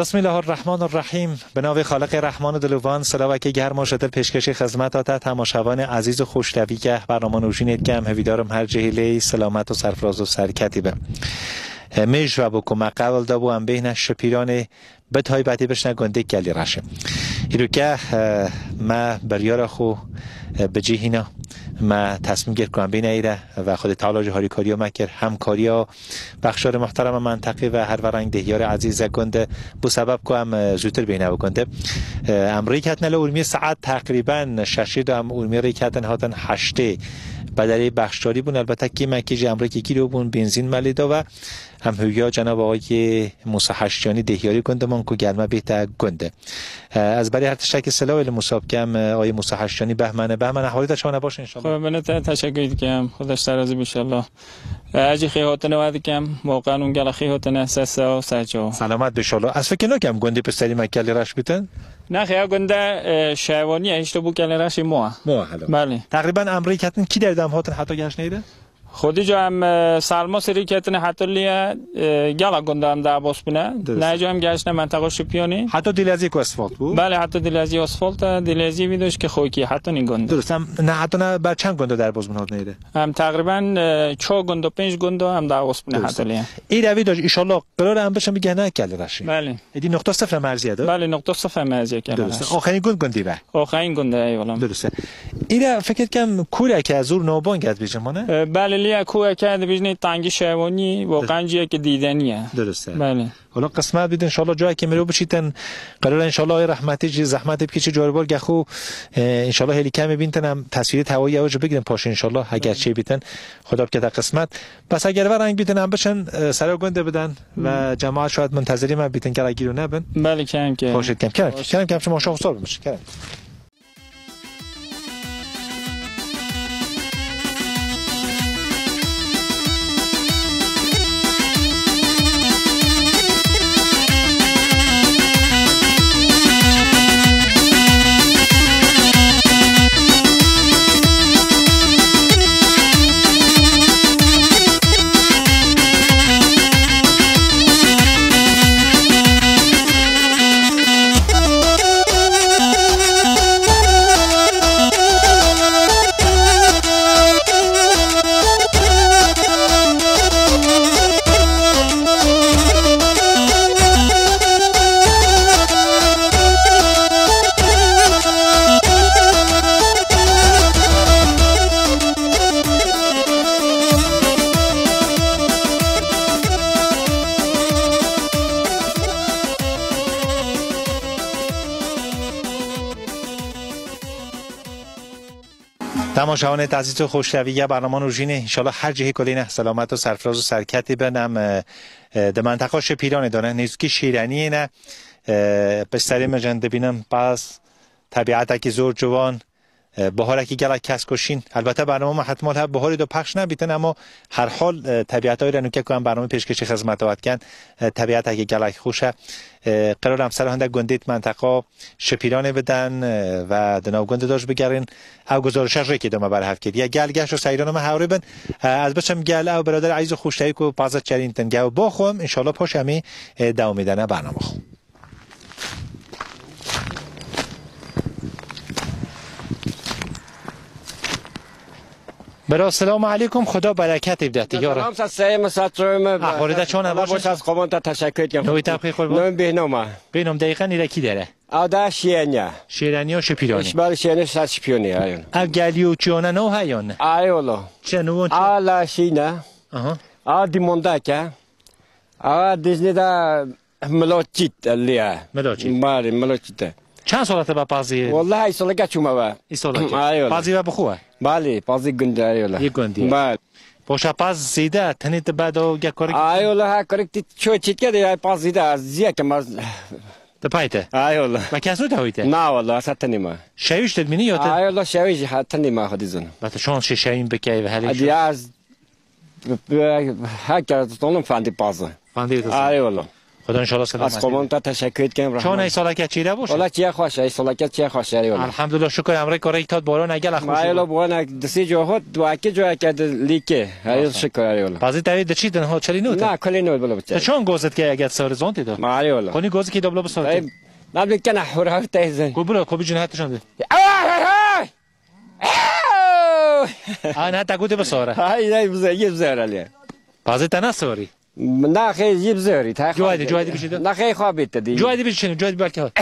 بسم الله الرحمن الرحیم. به نام خالق رحمان و دلوان. سلام گرم و شدل پیشکش خدمت تماشاوان عزیز و خوش‌طبیع برنامه نوشین گم هویدارم هر جهیله سلامت و سرفراز و سرکتی به میش و بکم قبل دابو هم بین شپیران به تایبتی بشنه گنده گلی رشه ایرو که ما بریار خو به جهینا ما تصمیم گرد کنم بین ایره و خود تعالی جهاری کاری و مکر همکاری ها بخشار محترم منطقی و هر ورنگ دهیار عزیز گنده بو سبب کنم زودتر بینه و گنده امری کتن لورمی ساعت تقریبا ششید هم اورمی کتن هاتن هشته بدری بخشداری بون. البته که مکیج امریکی کیلو بون بنزین ملیدا و هم هویا جناب آقای موسی هشتیانی دهیاری گنده من کو گرمه بهتر گنده از برای هر تشکر سلام ال مسابقه آقای موسی هشتیانی بهمن احوالی داشته باشه ان شاء الله. خب من تشکر میکنم خداش ترازی باشه الله اجی خیهاتن وعده کم واقعا اون گله خیهاتن اساس و سجا سلامت به ان از فکر نکم گنده پسری مکلی راش بیتن نه خیلی گنده شیوانی هیچ تو کلی راش مو بله تقریبا امریکتن کی در دم هاتن حتی گشت نیده خودی جو هم سلما سری کتن حتی لیا گلا گنده هم در باس بینه نه جو هم گشت منطقه شپیانی حتی دیلازی کو اسفالت بود بله حتی دیلازی اسفالت دیلازی ویدوش که خوکی حتی این گنده درست هم نه حتی نه بر چند گنده در باز بنهاد نیده هم تقریبا 4 گنده 5 گنده هم در باس بینه حتی لیا این روی داشت ان شاء الله قرار هم بشم بگه نه کلی راشی بله ایدی نقطه صفر مرزیه داره بله نقطه صفر مرزیه که درست آخرین گندی به آخرین گنده ایوالم درسته اینا فکر کنم کوره که از زور نوبان گرد بیجمانه بله لیا کوره که بیشتر تانگی شیوانی واقعا جایی که دیدنیه درسته بله حالا قسمت بید ان شاء الله جایی که میرو بشیدن قرار ان شاء الله رحمتی چیز زحمت بکشه جوار گخو ان شاء الله هلی کم ببینن تصویر هوایی اوج بگیرن پاش ان شاء الله اگر چی بیتن خدا بکه قسمت پس اگر ورنگ بیتن هم بشن سر گنده بدن و جماعت شاید منتظری ما بیتن که اگه رو نبن بله کم که پاشید کم شما شما حساب بشه کم تماشاوان عزیز و خوش‌طبیع برنامه نوشین ان شاء الله هر جهه کلین سلامت و سرفراز و سرکتی بنم د منطقه شپیران دانه نیزکی شیرانی نه پسری مجند بینم پس طبیعت کی زور جوان بهار کی گلا کس کشین البته برنامه حتما هر بهاری دو پخش نبیتن اما هر حال طبیعت های رنو که کنم برنامه پیشکش خدمت وات کن طبیعت کی گلا خوشه قرار هم سر هنده گندیت منطقه شپیرانه بدن و دناو گنده داشت بگرین او گزارش رکی دوما بر هفت کرد یا گل گشت و سیران ما حوری بن از بچم گل او برادر عزیز و خوشتایی که پازت چرین تنگه با خوام انشالله پاش همی دوام میدنه برنامه خو برا السلام علیکم خدا برکت بدهد یارا سلام سلام سلام احوالی دا چونه باشه از قومان تا تشکر کنم نوی تبخیر قربان نوی بهنامه بینم دقیقا ایره کی داره او دا شیرانی و شپیرانی اشبال شیرانی شد شپیرانی ایون او گلی و چیانه نو هایون ایولا چه نوون چه آلا شینه او دیمونده که او دیزنی دا ملاچیت لیه ملاچیت بله ملاچیت چند سالته با پازی والله ای ساله گچومه با ای ساله پازی و بخواه بله پازی گنده ایولا یک گندی بله باشه پاز زیده تنیت بعد و گکاری ایولا ها کرکتی چو چیت کرده پاز زیده زیه که ما تپایته ایولا ما کسو تهویته نه والله اصلا تنیمه شویش تدمینی یا ته ایولا شویش حتی تنیمه خودی زن بات شان ششایم بکی و هلیش ادی از هک از تونم فاندی پازه فاندی تو ایولا خدا ان شاء الله از قوم تا تشکر کنم چون ای سالک چیره باشه والله چی خوش ای سالک چی خوش ای والله الحمدلله شکر امر کاری تاد بارون اگل خوش ما یلا بونا دسی جو هات دو کی جو که لیکه ای شکر ای والله بازی دوید چی دن ها چلی نوت نه کلی نوت بلا بچه چون گوزت که اگه سر زونتی داد ما ای والله کنی گوز کی دبل بسار ما بکنه حرا تایزن کو برو کو جنحتشون ده انا تاگوت بساره های یه بزار علی بازی تنها سوری نه خیلی یه بزاری تا جوادی بشید نه خیلی خوابیت دی جوادی بشین جوادی بالکه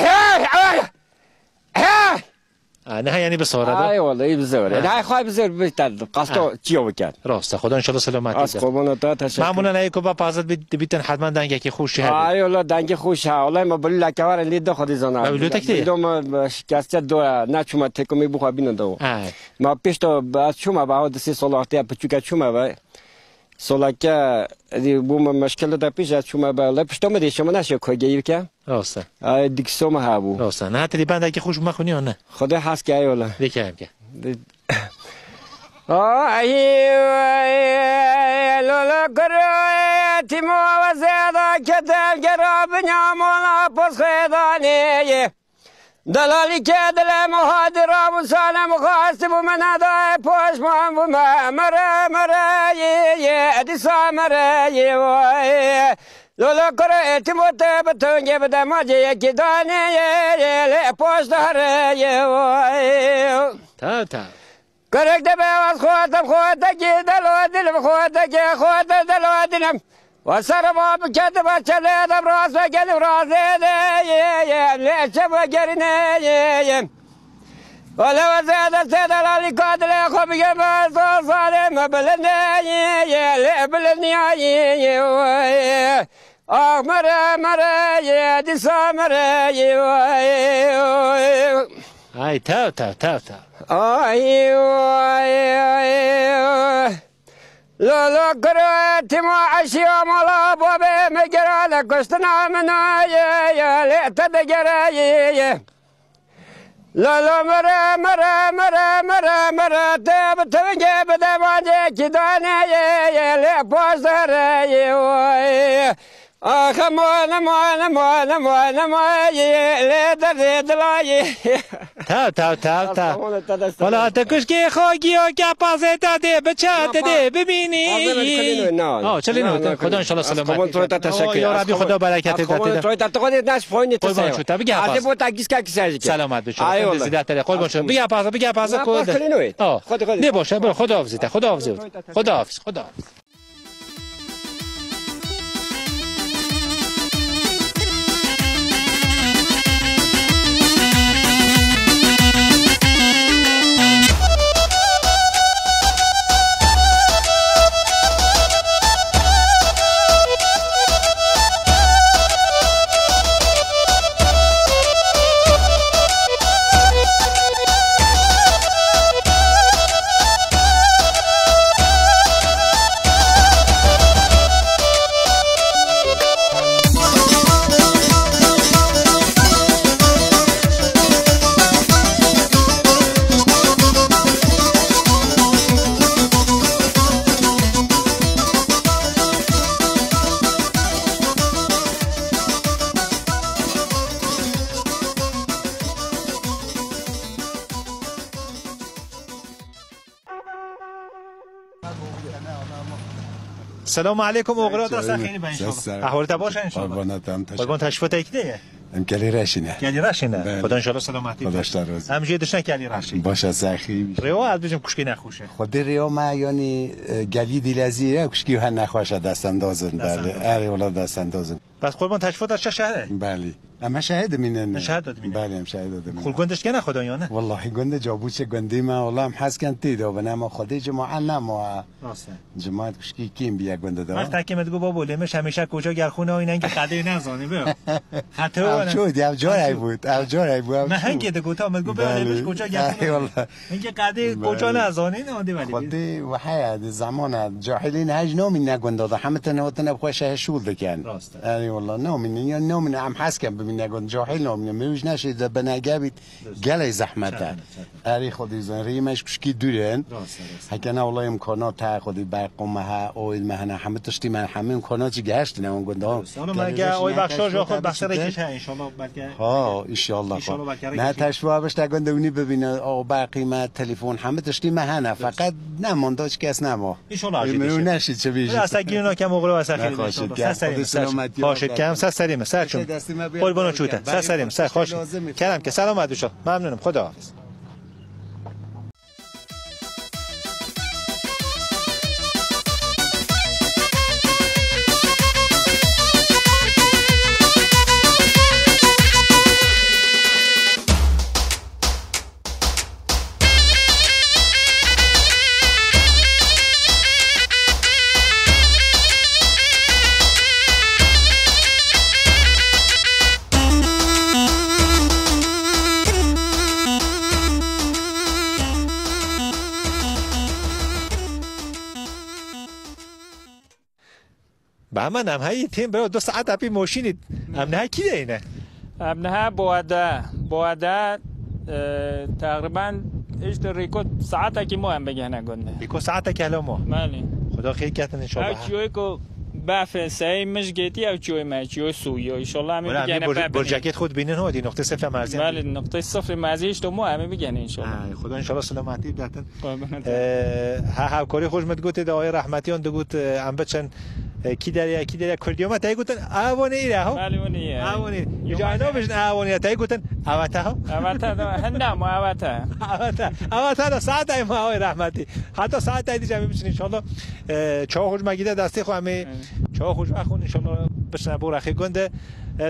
نه یعنی بساره ای والله یه بزاری نه خواب بزار بیشتر قصد چیو بکرد راست خدا ان شاء الله سلامتی از قربان تا تشکر معمولا نه کو با پازت بیتن حتما دنگ کی خوش هست ای والله دنگ خوش والله ما بلی لکوار لید خودی زنا دوم شکست دو نه چوما تکمی بخوا بینن دو ما پیش تو از چوما بعد 3 سال وقتی پچوکا چوما و سالکه دی بوم مشکل دا پیش از چوما بالا پیش تو مدی شما نشو کوگی که راست دیکسوم ها بو راست نه تلی بنده که خوش مخونی یا نه خدا هست که ای والله دیگه که لولا کرای تیمو و زیاده که دلگرا بنیامونا پس خیدانی دلالی که دل مهادر و سالم خواست بو من ادای پوش من بو مره ادیسا مره لولا کرای تیمو تبتونگی بده ماجه یکی دانی پوش داره تا کرک دبه از خودم کی دلم خودت دلم و سر باب کد بچه دم راست بگل راست لچه بگرینه ولی وزیده سدلالی کادل خوبیه بزا سالم بلنیایی آه مره دیسا مره ای تا لولا قرأت ما عشيا ملا بابي مقرا لكستنا منا يا تدقرا لولا مرة تاب تنجي بدمانجي كداني يا بوزر ما تا ولی تکش که خواهی و که پاسه تاده بچه تاده ببینی چلی نوته خدا انشالله سلامت یا ربی خدا برکت داده سلامت بشه بگه پاسه نه باشه برو خدا حافظ سلام علیکم اوغرات را خیلی با انشالله احوالت باشه انشالله قربان تشفت ایکده امکلی راشینه خدا انشالله سلامتی باشه همجی دشن کلی راشی باشه زخی ریو البته کشکی نخوشه خود ریو ما یعنی گلی دیلازیه کشکی ها نخواشه دست اندازن بله اره ولا دست اندازن بس قربان تشفت از چه شهره بله اما شاهد مینن شاهد داد مینن بله هم شاهد داد خل گندش که نخدا یا نه والله گنده جابوش گندی ما والله هم حس کن تیدو بنام خودی جماعه نما راسته جماعت کشکی کیم بیا گنده دار وقت تکیمت گو بابا لمش همیشه کجا گرخونه و اینن که قدر نزانی بیا خطا شد یا جای بود نه هنگ ده گوتا مگو بیا لمش کجا گرخونه والله اینکه قدر کجا نزانی نه دی ولی خودی و حیات زمان جاهلین هج نومی نگنده همه تنوتن بخوشه شول دکن راسته ای والله نومی هم حس کن نگون جاهل نامونه میوش نشید بنگابید گله زحمته اری خودی زن ریمش کشکی دورن هکن والله امکانات تا خودی برقم ها اویل مهنه همه تشتی من همه امکاناتی گشت نه اون گنده مگه اوی بخشا خود بخش ریکش ان شاء الله بلکه ها ان شاء الله نه تشوا بهش نگون دونی ببینه او باقی ما تلفن همه تشتی مهنه فقط نمونده کس نما ان شاء الله میون نشید چه بیش اصلا گیرنا که مغول واسه خیلی باشید که هم سریم سرچون قربانو چوته سریم سر خوش کردم که سلامت بشو ممنونم خداحافظ. من هایی تیم برای 2 ساعت اپی ماشینی امنه کی اینه امنه بواده تقریبا ایشت ریکو ساعت کی مو هم بگه نگونه ریکو ساعت که ما بله خدا خیر کردن ان شاء الله چوی کو بافه سعی مشگتی او چوی ما چوی سوی ان شاء الله همه میگن برجکت خود بینن ها دی نقطه صفر مرزی بله نقطه صفر مرزیش تو ما همه میگن ان شاء الله خدا ان شاء الله سلامتی بدن همکاری خوش مت ده آقای رحمتیان دگوت ام بچن کی دریا کردیوما تای گوتن اوانی ایره ها اوانی جاینا بشن اوانی تای گوتن اوته ها هندم اوته ساعت ما آقای رحمتی حتی ساعت دیگه میبینید ان شاء الله چا خوش مگیده دستی خو همه چا خوش اخون ان شاء الله بشن برخه گنده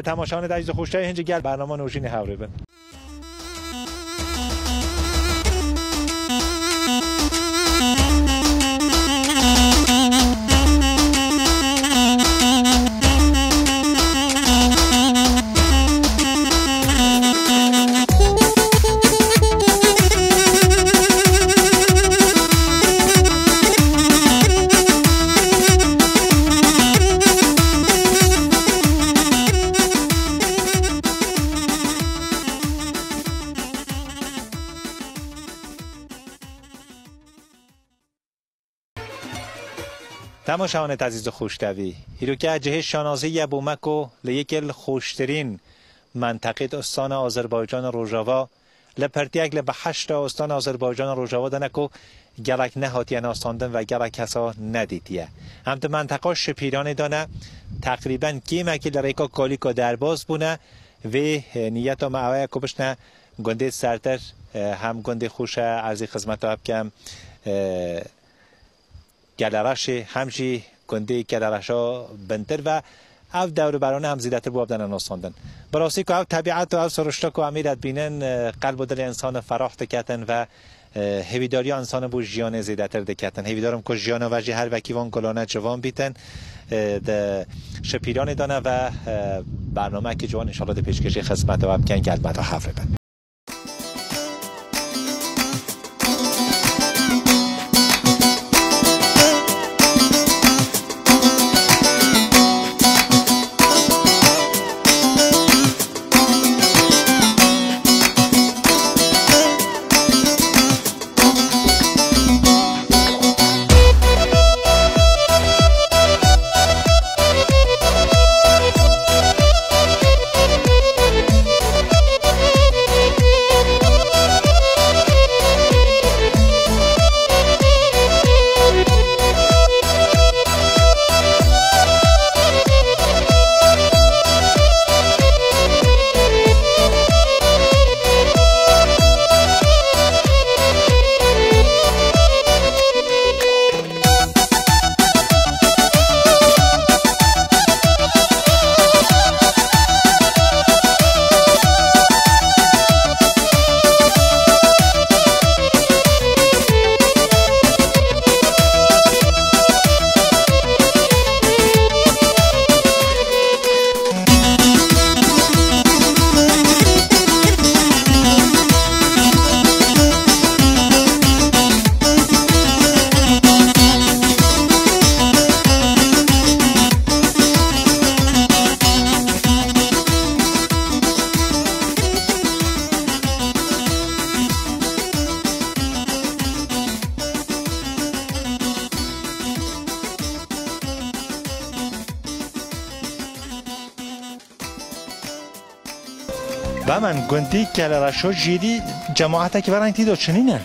تماشاان عزیز خوشتای هنج گل برنامه نوشین هاوری بن تماشاان عزیز خوشتوی هیرو که جهش شانازی ابومکو لیکل خوشترین منطقه استان آذربایجان روژاوا لپرتیک به 8 استان آذربایجان روژاوا دنکو گلک نهاتی ناستاندن و گلک کسا ندیدیه هم تو منطقه شپیران دانه تقریبا کیمه که لریکا کالیکا درباز بونه و نیت و معوه کبشنه گنده سرتر هم گنده خوش عرضی خدمت ها کم گلرش همچی گنده گلرشا بنتر و او دور برانه هم زیادتر بودن ناستاندن براستی که او طبیعت و او سرشتا که امیرت بینن قلب و دل انسان فراخت کتن و هویداری انسان بو جیان زیادتر دکتن هویدارم که جیان و وجه هر وکیوان گلانه جوان بیتن ده شپیران دانه و برنامه که جوان انشاءالله ده پیشکشی خدمت و بکن گلمت و حفره بند و من گندی گلرشو جیری جماعت که برای تیدو چنینه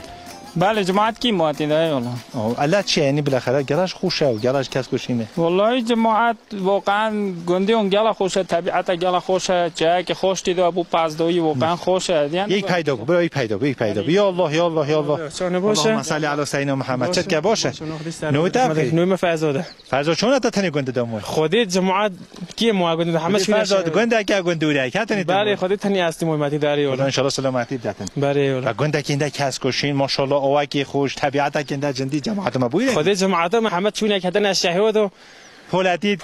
بله جماعت کی مواتی داره والله الله چی یعنی بالاخره گلش خوشه و گلش کس کشینه والله جماعت واقعا گندی اون گل خوشه طبیعت گل خوشه جایی که خوش دیده ابو پازدوی واقعا خوشه یعنی یک پیدا برو یک پیدا یا الله یا الله یا الله چونه باشه اللهم صل علی سیدنا محمد چت که باشه نو تبخی نو فرزاده فرزاد چون تا تنی گنده دامو خودت جماعت کی مو گنده همه چی فرزاد گنده که گندوره که تنی بله خودت تنی هستی محمدی داری والله ان شاء الله سلامتی داتن بله و گنده که اینده کس کشین ماشاءالله اوکی خوش طبیعت که اینده جندی جماعت ما بویره خودت جماعت محمد چونه که تنی شهود و پولتی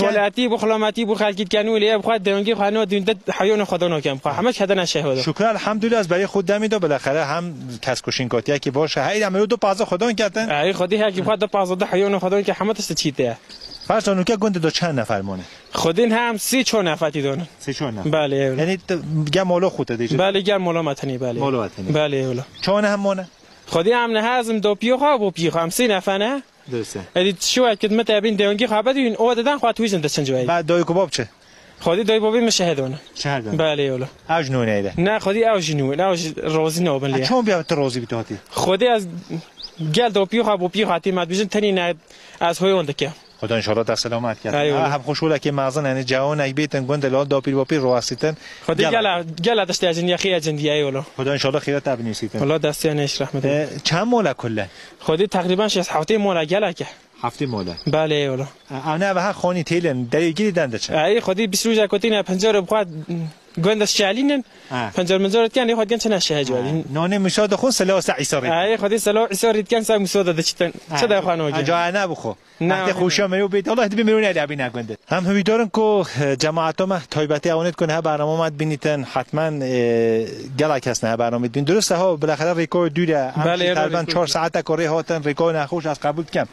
بخلامتی بخالکیت کنو لیه بخواد دنگی خانو دنده حیون خدا نکم همه کدن شهود شکر الحمدلله از برای خود دمیدو بالاخره هم کس کشین کاتیا که باشه هی عملو دو پازه خدا کردن ای خودی هر کی بخواد دو پازه حیون خدا که همه تست چیته فرض که گنده دو چند نفر مونه خودین هم 3-4 نفری دارن 3-4 نفر بله یعنی گه مولو خوته دیگه بله گه مولا متنی بله مولا متنی بله ولا چون هم مونه خودی هم نه هضم دو پیو خواب و پیو هم 3 نفر نه درسته ادی شو که متابین دنگی خواب بدین او دادن خاطر ویژن دستن جوی بعد دای کباب چه خودی دای بابی مشهدونه شهدون بله ولا اجنونه ایده نه خودی اوجنو نه روزی نوبن لیا چون بیا تو روزی بیتاتی خودی از گل دو پیو خواب و پیو خاطر مد بیژن تنی نه از هوی اون دکه خدا ان شاء الله در سلامت کرد هم خوشوله که مازن یعنی جوان اگه بیتن گند لال دو پیر با پیر رواسیتن خودی گل دست اجن یا خی اجن دی ایولو خدا ان شاء الله خیرت تبنیسیتن والله دست نش رحمت چند موله کله خودی تقریبا 6 هفته موله گله که هفته موله بله ایولو انا به خونی تیلن درگیری دنده چه ای خودی 20 روز کوتینه 50 بخواد گند شالینن 50 منظورت کنه خود گنچ نشه جوالین نانه مشاد خون سلا عیساری ای خودی سلا عیساری کن سا مسوده دچتن چه ده خانو گه جا انا بخو وقتی خوشا میو بیت الله دبی میرونه لعبی نگنده هم همیدارن که جماعتم تایبتی اونت کنه برنامه مد بینیتن حتما گلا کس نه برنامه بین درسته ها بالاخره ریکورد دوره تقریبا 4 ساعت کاری هاتن ریکورد نخوش از قبول کم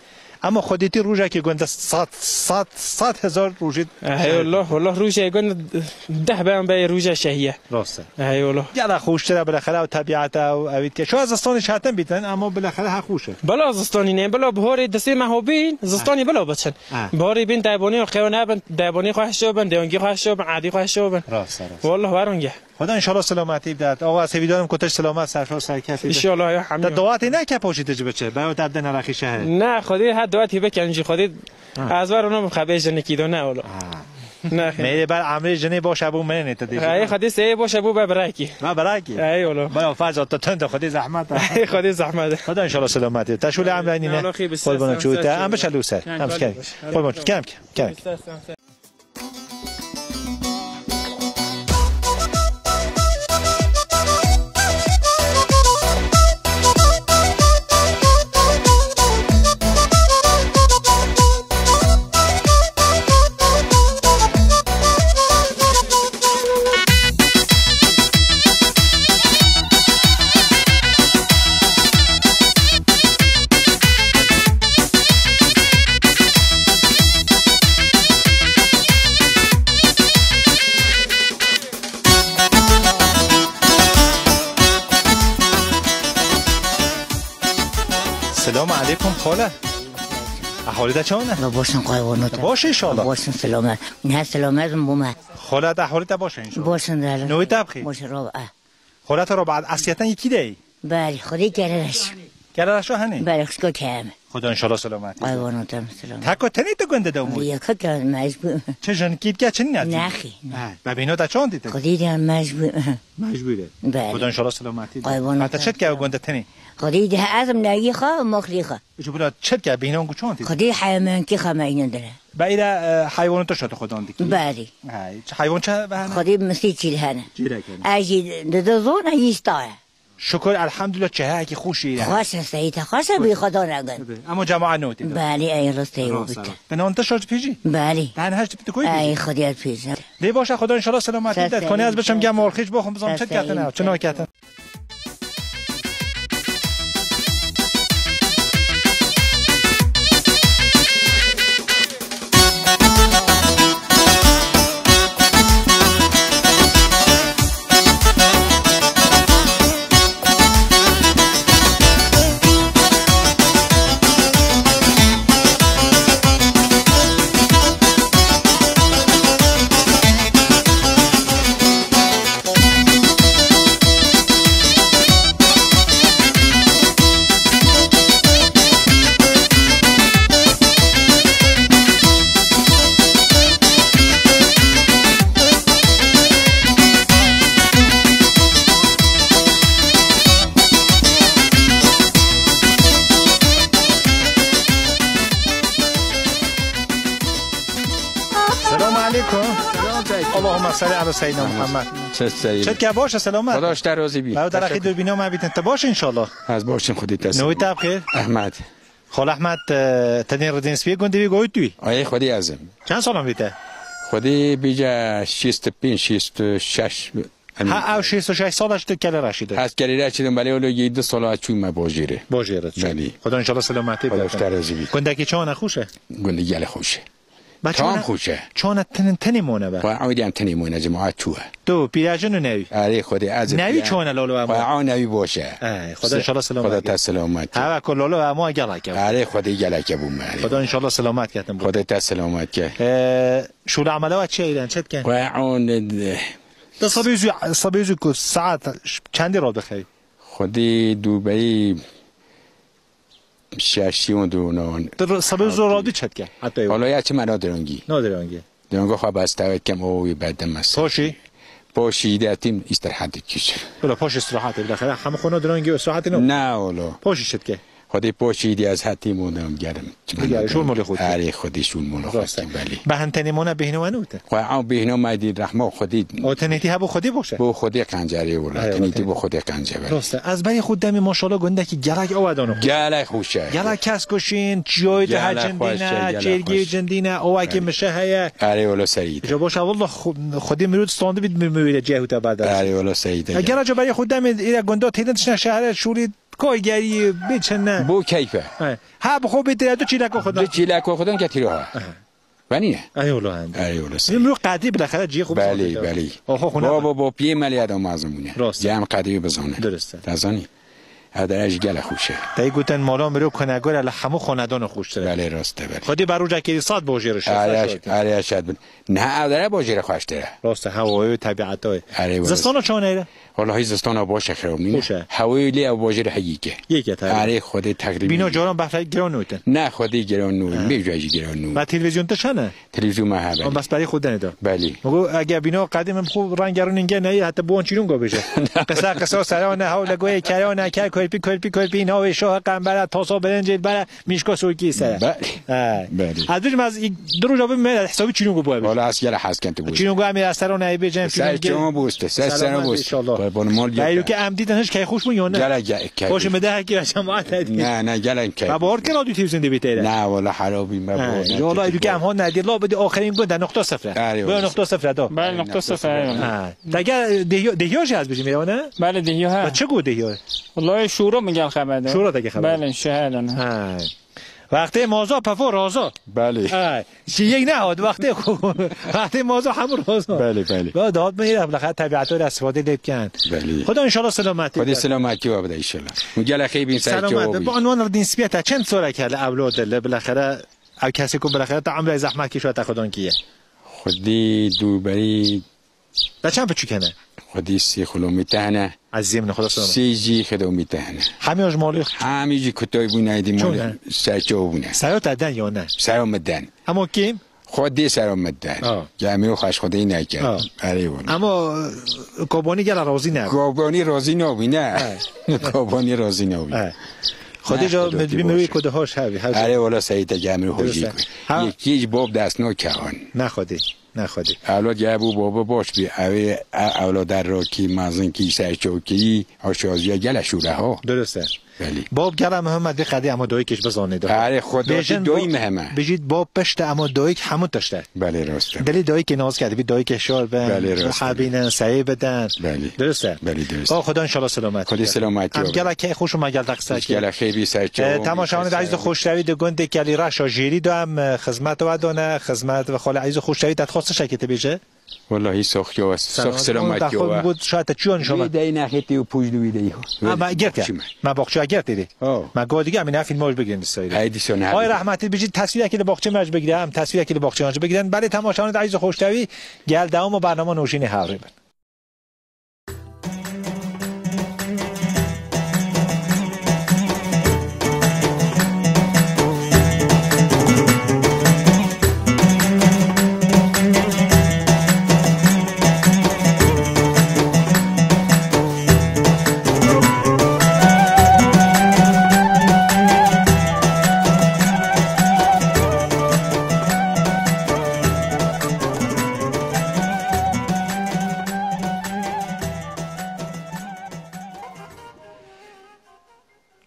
اما خودتی روزه که گنده 100 هزار روزی ای والله روزه گنده 10 بهم به روزه شهیه راسته ای والله یلا خوشتره بالاخره و طبیعت و اوید که شو از استانش حتم بیتن اما بالاخره ها خوشه بلا از استانی نه بلا بهار دسته محبین زستانی بلا بچن بهار بین دایبانی و خیانه بن دایبانی خواهش شو بن دیونگی خواهش شو بن عادی خواهش شو بن راسته والله ورونگه خدا ان شاء الله سلامتی بداد آقا از ویدیوام کتش سلامت سرشار سرکفی ان شاء الله یا حمید دعاتی نه که پوشید بچه برای درد نرخی شهر نه خودی ها دعاتی بکنجی خودی از ورونم خبر جنکیدو نه والله نه میره بر امر جنی باشه ابو من نه تدی ای خودی سه باشه ابو برکی ما برکی ای والله با فرض تا تند خودی زحمت ای خودی زحمت خدا ان شاء الله سلامتی تشول امرینی نه قربان چوت ام بشلوسه هم کرد قربان کم سلام علیکم خاله احوالت چونه؟ باشن قایوانوت باشه ان شاء الله باشن سلامت نه سلامت بومه خالت احوالت باشه ان شاء الله باشن دل نوی تبخی باشه رابعه خالت رو بعد اصلیتا یکی دی بله خودی گررش هنی بله خشکو کم خدا ان شاء الله سلامتی قایوانوتم سلامت تاکو تنی تو گنده دومو یک که مجبور چه جن کیت که چنی نتی نخی ببینو تا چون دیت خودی دم مجبوره بله خدا ان شاء الله سلامتی قایوانوتم حتی چت که گنده تنی خودی ده ازم نگی خواه مخلی خواه جو بلا چت که بینو گو چون دیت خودی حیوان کی خواه مینن داره باید حیوان تو شده خدا دیگه بله حیوان چه بهانه خودی مستی چیل هنه جیره کنه اجی دزون ایستاه شکر الحمدلله چه کی خوشی خوش سعید خوش بی خدا نگن اما جماعت نوتی بله ای راسته او بیت بنان تو شارژ پیجی بله دهن هشت بیت کوی ای خودیت پیجی دی باشه خدا ان شاء الله سلامتی داد کنی از بشم گم مارخیش بخوام بزام چت کردن چنا کردن اللهم صل علی سیدنا محمد. چه که باشه سلامت. خداش در راضی بی. در اخی دوربینا ما بیتن باشه ان شاء الله. از باشین خودت دست. نوی تاب خیر. احمد. خال احمد تنین ردینسپی گندی گوی توی. آیه خودی ازم. چند سالم بیته؟ خودی بیجا 65 66 ها او 66 سالش تو کله رشیده. از کلی رشیدم ولی اولو 2 سال از چون ما باجیره. باجیره. بلی. خدا ان شاء الله سلامتی بده. خداش در راضی بی. گندکی چون خوشه؟ گندی گله خوشه. چون خوشه. چون تنی مونه با. عادی هم تنی مونه جماعت توه. تو پیراجن نوی. آره خودی از. نوی چون لالو اما. عا نوی باشه. خدا ان شاء الله سلامت. خدا تا سلامت. ها کل لالو اما گلک. آره خودی گلک بوم. خدا ان شاء الله سلامت کردم. خدا تا سلامت که. شو عملات چه ایران چت کن؟ عون ده صبیزو که ساعت چندی را بخوای؟ خودی دبی 62 نان. در صبیزو را دی چت کن؟ حتی حالا یا چه منا درنگی؟ درنگی خواب استوید کم اوی بعد مس. پاشی داتیم استراحت کیش. ولی پاش استراحت بالاخره همه خونه درنگی و استراحت نه ولی. پاشی چت کن؟ خودی پاشیدی از حتی مونم گرم. دیگه شون مال خود. آره خودشون مال خود. بله. به هنتنی مونه بهینه منوته. خواهم بهینه مادی رحمه خودی. آتنیتی ها با خودی باشه. با خودی کنجری ولی. تنیتی با خودی کنجری. درسته. از برای خود دمی ماشاءالله گنده کی گلک آوادانو. گلک خوشه. گلک کس کشین جای ده جندینه چرگی جندینه آوکی میشه هیا. آره ولی سعید. جو باشه والله خودی میرود استانده بید میویله جهوت بعد. آره ولی سعید. اگر جو برای خود دمی ایرا گنده تیدنش نشهره شوری کارگری بیچنه بو کیفه ها بخو بیتره تو چیلک خدا چیلک خدا که تیرو ها ونیه ایولا هند ایولا امرو قدی بالاخره جی خوب بله بابا پی مالی آدم معظمونه جام قدی بزنه درسته تازانی هدایش گله خوشه تایی گوتن مالا مرو کنگور ال همو خاندان خوش داره بله راسته بله خودی برو جکی صاد باجرش آره شد نه داره باجر خوش داره راسته هوای طبیعتای زستانو چونه والله زستان باشه خراب نمیشه هوای لی او باجر حقیقه یکی تا آره خودی تقریبا بینا جاران بفر گران نوتن نه خودی گران نو میجوجی گران نو و تلویزیون تشنه تلویزیون ما ها بس برای خود ندا بله مگو اگه بینا قدیم خوب رنگارون اینگه نه حتی بون چیرون گو بشه قصه سرانه حول گوی کرانه کلپی ناوی شاه قنبره تاسا برنجل بره میشکا سوکی سره بله ادوج از درو جواب من حسابی چیرون گو بود والا اسگل حس کنت بود چیرون گو امیر سرانه ای بجن چیرون بوست سرانه بوست بون مال گیرو که ام دیدنش کی خوش مون یا نه خوش مده کی جماعت نه گلن کی بابار که رادیو تلویزیون دی بیتره نه والا خرابی ما والا ایدو که ام ها ندی لا بده آخرین گند نقطه صفر به نقطه صفر دا بله نقطه صفر دیگه دهیاش از بجیم یا نه بله دهیا ها چه گو دهیا والله شورا میگن خبر شورا دیگه خبر بله شهادن وقتی موضوع پفو رازا بله چی یک نهاد وقتی موضوع همون رازا بله داد میره بالاخره طبیعت رو استفاده لیب کن خدا ان شاء الله سلامتی خدا سلامتی و بده ان شاء الله میگه خیلی سلامت به عنوان دینسپیت چند سوره کله اولاد بالاخره او کسی کو بالاخره تا عمر زحمت کشوت خودان کیه خودی دوبری دا چند بچو کنه خودی 3 کیلومتر نه عزیزم خدا سلامت 3 کیلومتر نه همیاج مالی همیجی کتای بونه دی مال سرچو بونه سرات دادن یا نه سرامدن اما کیم خودی سرامدن جمعی خوش خودی نکرد آره اما کوبانی گل راضی نه کوبانی راضی نه کوبانی راضی نه خودی جا میبینی کده هاش هاوی آره والا سعید جمعی هوجی یکی باب دست نو کهان نه خودی اولاد یه ابو بابا باش بی اولاد در را کی مازن کی سرچوکی آشازی گل شوره ها درسته بله باب گل محمد به قدی اما دوی کش بزانه ده آره خدا دوی مهمه بجید باب پشت اما دوی همون داشته بله راسته دلی دوی که ناز کرده بی دوی که شال بن حبینن سعی بدن درسته بله درسته خدا ان شاء الله سلامت خدا سلامتی ام گل که خوش مگل دقسک گل خیلی سرچو تماشاگران عزیز خوشروی ده گنده کلی رشا جیری دو هم خدمت و دانه خدمت و خال عزیز خوشروی دادخواست شکیت بیشه والله سخت سلامتی و بود شاید چیون شما دی نخیتی و پوج دویدی ما گرت ما باغچه گرت دیدی ما گو دیگه همین فیلم رو بگیرین استایل ادیسون آقای رحمتی بجید تصویر که باغچه ماج بگیرم تصویر که باغچه ماج بگیرن بله تماشاگران عزیز خوشروی گل دوام برنامه نوشین حقیقت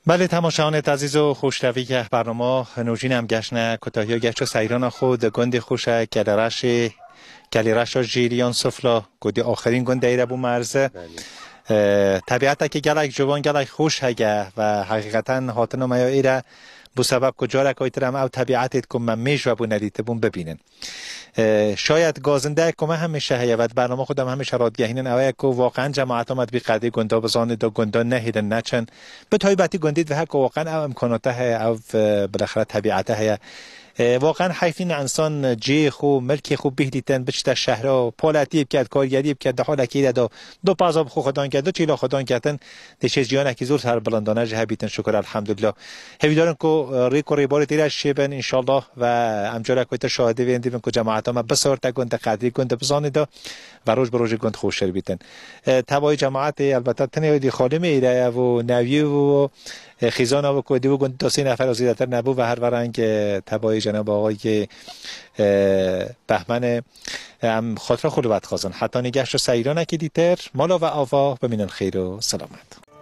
بله تماشاگران عزیز و خوشروی که برنامه نوجین هم گشنه کوتاهی گشت و سیران خود گند خوشه کلیرش جیریان سفلا گودی آخرین گنده ایره بو مرزه طبیعتا که گلک جوان گلک خوش هگه و حقیقتا هاتنو میا ایره بو سبب کجا رکایترم او طبیعتت کم من میش و بو ندیده بون ببینن شاید گازنده کمه همیشه هیه و برنامه خودم همیشه رادگهینن اوه که واقعا جماعت آمد بی قدی گنده بزانید و گنده نهیدن نچن به تایبتی گندید و که واقعا او امکاناته هیه او بالاخره طبیعته هیه واقعا حیفین انسان جی خو ملکی خو بهدیتن بچت شهرها پالتیب کرد کارگریب کرد حالا کی دو پازاب خو خدان کرد دو چیلا خدان کردن دش جیان کی زور سر بلندانه جه بیتن شکر الحمدلله هیدارن کو ریکو ریبار تیرا شبن ان شاء الله و امجاره کویت شاهده ویندیم کو جماعت ما بسور تا گند قدری گند بزانید و روز به روز گند خوشر بیتن تبای جماعت البته تنه دی خالم ایره و نوی و خیزان و کودی و گند 2 نفر از زیادتر نبو و هر ورنگ تبای جناب آقای بهمن خاطر خلوت خازن حتی نگشت و سیران اکی دیتر مالا و آوا بمینن خیر و سلامت.